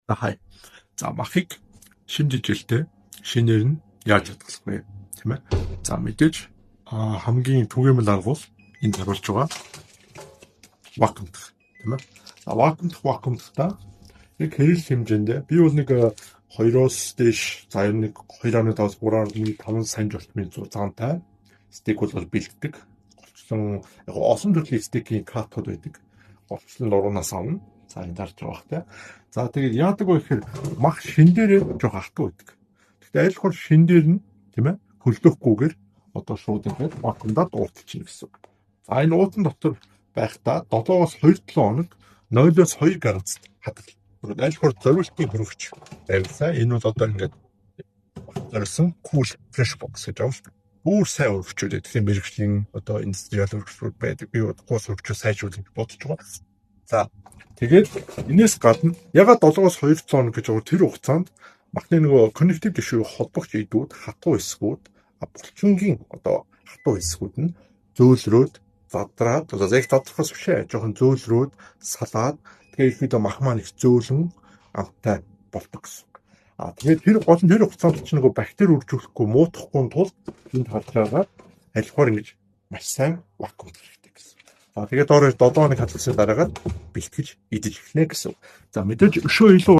Хай. За махыг шинжилэлтэй шинээр нь яаж хадгалах вэ? Тийм ээ. За мэдээж хамгийн түгээмэл арга бол энд харуулж байгаа вакуумдах тийм ээ. За вакуумдахдаа яг хэрэг хэмжээндээ би бол нэг 2-оос дээш за нэг 2.5-аас 3.5 сая жолтмын зузаантай стейк бол бэлддэг. Голчлон яг олон төрлийн стейкийн катууд байдаг. Голчлон нуруунаас авна. За энэ дарж байгаа хэ. За тэгээд яадаг вэ гэхээр мах шин дээр жоох хатуу байдаг. Гэхдээ аль хол шин дээр нь тийм ээ хөлдөхгүйгээр одоо шууд ингээд вакуумдаад уутлчихна гэсэн. За энэ уутан дотор байхдаа 7-оос 2-7 хоног 0-оос 2 градусд хадгална. Аль хол зориултын хөрөгч байвсаа энэ бол одоо ингээд зориулсан cool fresh box гэж байгаа. Бүр сайн өргөчөөд тэгэхээр мэрэгжлийн одоо индустриал өргөчрүүд байдаг. Би гуус өргөчөө сайжруулах гэж бодож байгаа. За тэгээд энэс гадна ягаад 7-оос 2 хоног гэж байгаа тэр хугацаанд махны нөгөө connective tissue холбогч идүүд хатуу эсгүүд булчингийн одоо хатуу эсгүүд нь зөөлрөөд задраад одоо яг задрахаас бишээ жоохон зөөлрөөд салаад тэгээд ихэд мах маань их зөөлөн амттай болдог гэсэн. Тэгээд тэр гол нь тэр хугацаанд ч нөгөө бактери үржүүлэхгүй муутахгүй тулд энд харж байгаа аль хоор ингэж маш сайн вакуум хэрэгтэй гэсэн. Тэгээд доороо 7 хоног хадгалсан дараагаар бэлтгэж идэж эхлэнэ гэсэн. За мэдээж өшөө илүү